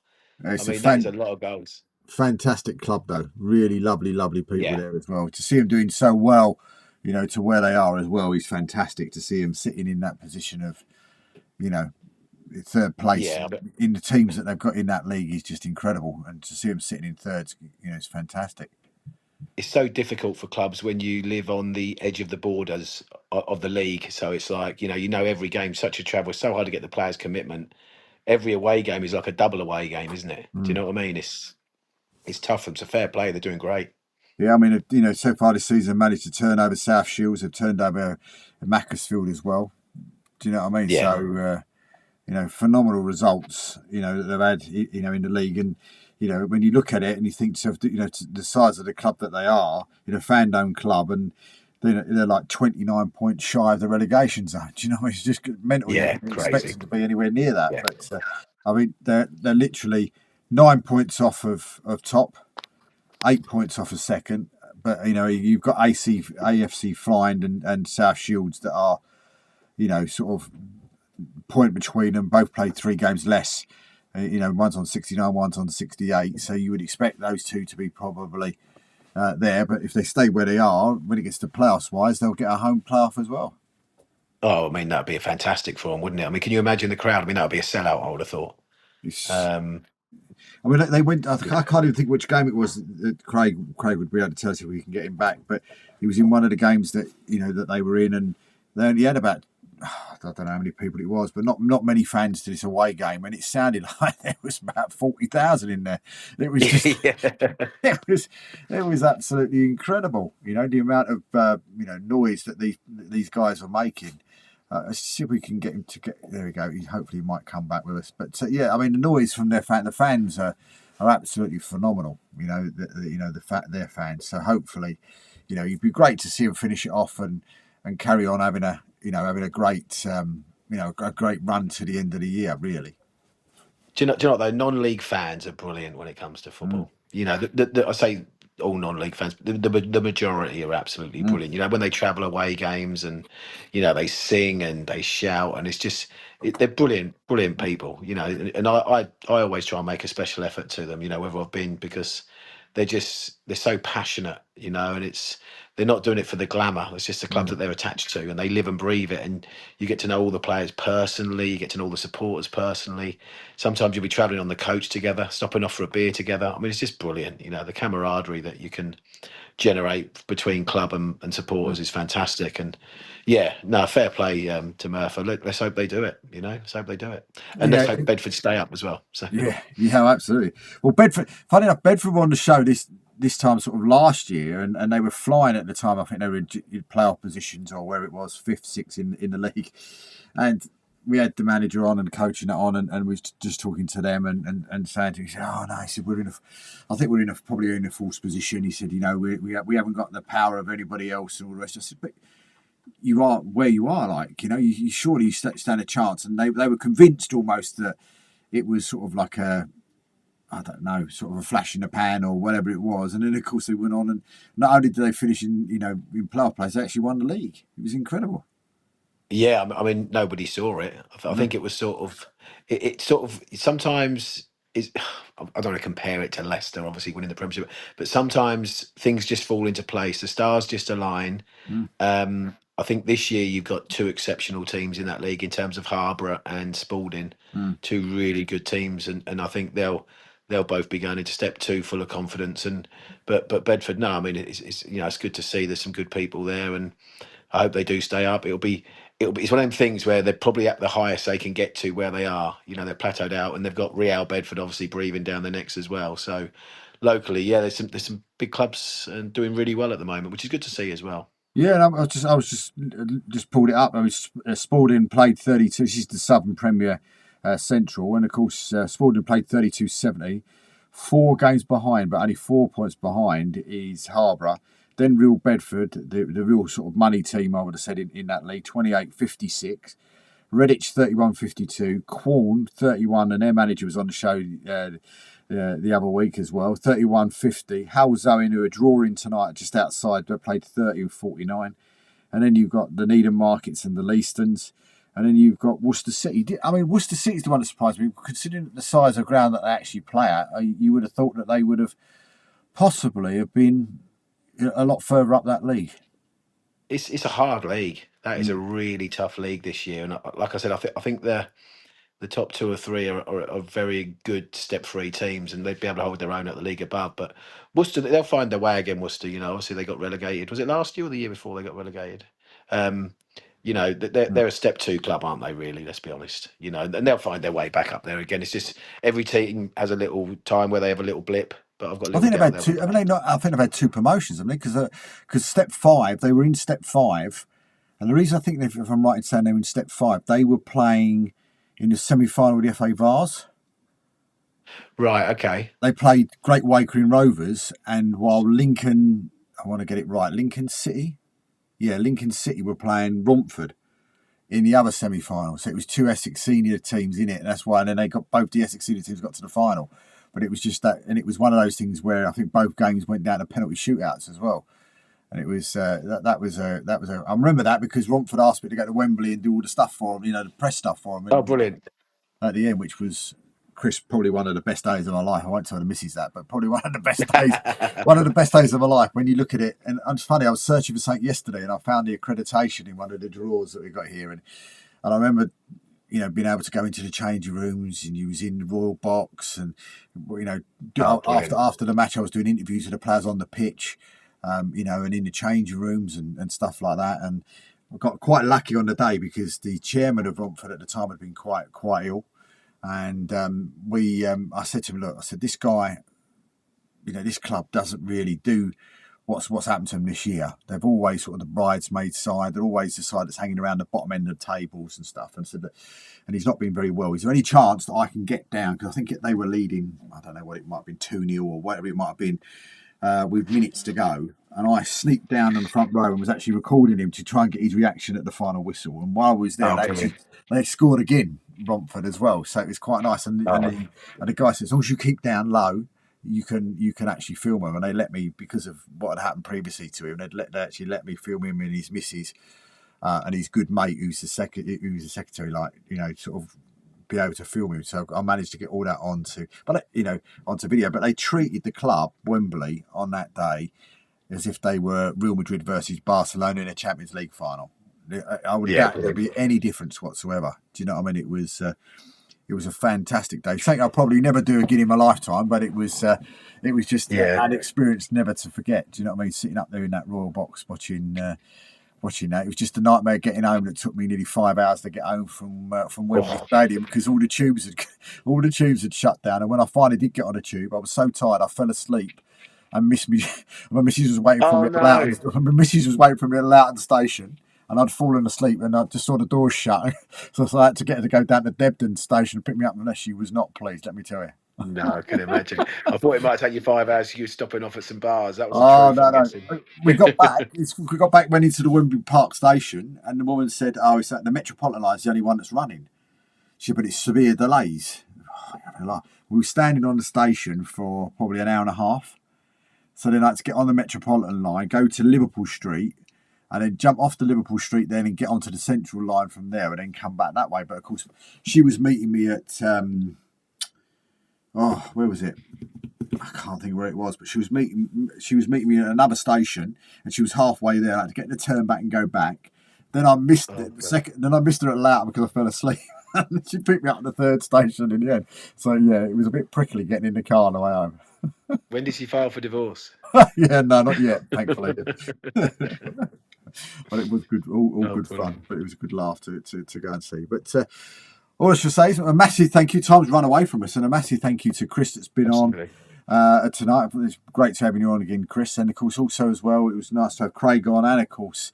It's I mean, that is a lot of goals. Fantastic club, though. Really lovely people Yeah. there as well. To see them doing so well, to where they are as well, is fantastic. To see them sitting in that position of, third place in the teams that they've got in that league is just incredible. And to see them sitting in third, it's fantastic. It's so difficult for clubs when you live on the edge of the borders of the league. So it's like, every game, such a travel. It's so hard to get the players' commitment. Every away game is like a double away game, isn't it? Do you know what I mean? It's tough. It's a fair play. They're doing great. Yeah, I mean, so far this season, managed to turn over South Shields, have turned over Macclesfield as well. Do you know what I mean? Yeah. So, phenomenal results, that they've had, in the league. And, when you look at it and you think to the size of the club that they are, fan-owned club, and they're like 29 points shy of the relegation zone. Do you know, it's just mental. Yeah, You crazy. expect them to be anywhere near that. Yeah. But, I mean, they're literally 9 points off of top, 8 points off of second. But, you've got AFC Flying and South Shields that are, sort of point between them. Both played 3 games less. One's on 69, one's on 68. So you would expect those two to be probably there. But if they stay where they are, when it gets to playoffs wise, they'll get a home playoff as well. Oh, I mean, that'd be a fantastic for them, wouldn't it? I mean, can you imagine the crowd? I mean, that'd be a sellout, I would have thought. I mean, they went. I can't even think which game it was that Craig would be able to tell us if we can get him back. But he was in one of the games that that they were in, and they only had about, I don't know how many people it was, but not many fans to this away game, and it sounded like there was about 40,000 in there. It was just, it was absolutely incredible. The amount of noise that these guys were making. Let's see if we can get him to get. There we go. Hopefully, he might come back with us. But yeah, I mean, the noise from the fans are absolutely phenomenal. Their fans. So hopefully, it'd be great to see them finish it off and carry on having a great a great run to the end of the year. Really. Do you know what though? Non-league fans are brilliant when it comes to football. I say all non-league fans, the majority are absolutely brilliant. When they travel away games and they sing and they shout, and it's just they're brilliant people. And I always try and make a special effort to them. Whether I've been, because they're so passionate. And they're not doing it for the glamour. It's just the club that they're attached to, and they live and breathe it. And you get to know all the players personally. You get to know all the supporters personally. Sometimes you'll be travelling on the coach together, stopping off for a beer together. I mean, it's just brilliant. The camaraderie that you can generate between club and supporters is fantastic. And yeah, no, fair play to Merthyr. Let's hope they do it. Let's hope they do it, and let's hope Bedford stay up as well. So yeah, absolutely. Well, Bedford. Funny enough, Bedford were on the show this time sort of last year, and they were flying at the time. I think they were in playoff positions or where it was 5th, 6th in the league, and we had the manager on and coaching it on, and we was just talking to them and saying to him, he said, "Oh no," he said, I think we're probably in a false position. He said, we haven't got the power of anybody else and all the rest. I said, but you are where you are, like, you surely stand a chance. And they were convinced almost that it was sort of like I don't know, sort of a flash in the pan or whatever it was. And then, of course, they went on, and not only did they finish in playoff place, they actually won the league. It was incredible. Yeah, I mean, nobody saw it. I think it was sort of, it sort of sometimes is. I don't want to compare it to Leicester, obviously winning the Premiership, but sometimes things just fall into place. The stars just align. I think this year you've got 2 exceptional teams in that league in terms of Harborough and Spalding, 2 really good teams, and I think they'll both be going into step 2 full of confidence. But Bedford, no, I mean it's it's good to see there's some good people there, and I hope they do stay up. it's one of them things where they're probably at the highest they can get to where they are. You know, they're plateaued out, and they've got Real Bedford obviously breathing down their necks as well. So locally, yeah, there's some big clubs and doing really well at the moment, which is good to see as well. Yeah, and I was just pulled it up. I mean, Spalding played 32. This is the Southern Premier Central, and of course, Spalding played 32-70. 4 games behind, but only 4 points behind is Harborough. Then Real Bedford, the real sort of money team, I would have said in that league, 28-56. Redditch 31-52, Quorn 31, and their manager was on the show the other week as well, 31-50. Halzowen, who are drawing tonight just outside, they played 30-49. And then you've got the Needham Markets and the Leastons. And then you've got Worcester City. I mean, Worcester City's the one that surprised me, considering the size of ground that they actually play at. You would have thought that they would have possibly have been a lot further up that league. It's a hard league. That is a really tough league this year, and like I said, I think the top 2 or 3 are very good step 3 teams, and they'd be able to hold their own at the league above. But Worcester, they'll find their way again. Worcester, you know, obviously they got relegated. Was it last year or the year before they got relegated? You know, they're a step 2 club, aren't they? Really, let's be honest. You know, and they'll find their way back up there again. It's just every team has a little time where they have a little blip. But I've got a I little think they've doubt had they'll two. I mean, I think they've had 2 promotions, haven't they? Because step 5, they were in step 5, and the reason I think, if I'm right in saying they were in step 5, they were playing in the semi-final of the FA Vars. Right, okay. They played Great Wakering Rovers, and while Lincoln, I want to get it right, Lincoln City were playing Romford in the other semi-final. So it was 2 Essex senior teams in it, and that's why. And then they got both the Essex senior teams got to the final. But it was just that, and it was one of those things where I think both games went down to penalty shootouts as well. And it was that was a. I remember that because Romford asked me to go to Wembley and do all the stuff for them, the press stuff for them. Oh, brilliant. At the end, which was, Chris, probably one of the best days of my life. I won't tell the missus that, but probably one of the best days. One of the best days of my life when you look at it. And it's funny, I was searching for something yesterday, and I found the accreditation in one of the drawers that we got here, and I remember, being able to go into the changing rooms, and you was in the royal box, and after the match, I was doing interviews with the players on the pitch, and in the changing rooms and stuff like that. And I got quite lucky on the day because the chairman of Romford at the time had been quite ill. And I said to him, look, I said, this guy, this club doesn't really do what's happened to them this year. They've always sort of the bridesmaid side. They're always the side that's hanging around the bottom end of the tables and stuff. And said that, and he's not been very well. Is there any chance that I can get down? Because I think they were leading, I don't know what it might have been, 2-0 or whatever it might have been, with minutes to go. And I sneaked down on the front row and was actually recording him to try and get his reaction at the final whistle. And while I was there, they scored again, Romford as well. So it was quite nice. And the guy said, as long as you keep down low, you can actually film him. And they let me, because of what had happened previously to him, they actually let me film him and his missus and his good mate who's the secretary, sort of be able to film him. So I managed to get all that onto video. But they treated the club, Wembley, on that day as if they were Real Madrid versus Barcelona in a Champions League final. I would doubt there'd be any difference whatsoever. Do you know what I mean? It was a fantastic day. Something I'll probably never do again in my lifetime, but it was just an experience never to forget. Do you know what I mean? Sitting up there in that royal box watching that. It was just a nightmare getting home. That took me nearly 5 hours to get home from Wembley Stadium because all the tubes had shut down. And when I finally did get on a tube, I was so tired I fell asleep. And my missus was waiting for me at Loughton station, and I'd fallen asleep, and I just saw the doors shut. So I had to get her to go down to Debden station and pick me up, unless she was not pleased, let me tell you. No, I can imagine. I thought it might take you 5 hours. You were stopping off at some bars. That was the truth. No. We got back, went into the Wembley Park station, and the woman said, "Oh, it's that the Metropolitan line is the only one that's running." She said, "But it's severe delays." We were standing on the station for probably an hour and a half. So then I had to get on the Metropolitan line, go to Liverpool Street, and then jump off the Liverpool Street then and get onto the Central line from there, and then come back that way. But of course, she was meeting me at where was it? I can't think where it was, but she was meeting me at another station, and she was halfway there. I had to get the turn back and go back. Then I missed Then I missed her at Loughton because I fell asleep. And she picked me up at the third station in the end. So yeah, it was a bit prickly getting in the car on the way home. When did she file for divorce? Yeah, no, not yet, thankfully. But it was good, all Oh, good brilliant. fun. But it was a good laugh to go and see. But all I should say is a massive thank you. Time's run away from us, and a massive thank you to Chris that's been Absolutely. on tonight. It's great to have you on again, Chris. And of course, also as well, it was nice to have Craig on, and of course,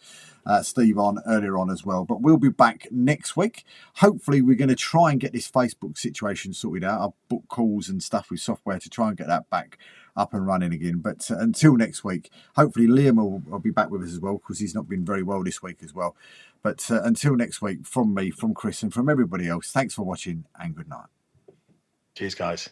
Steve on earlier on as well. But we'll be back next week. Hopefully, we're going to try and get this Facebook situation sorted out. I'll book calls and stuff with software to try and get that back up and running again. But until next week, hopefully Liam will be back with us as well, because he's not been very well this week as well. But until next week, from me, from Chris, and from everybody else, thanks for watching, and good night. Cheers, guys.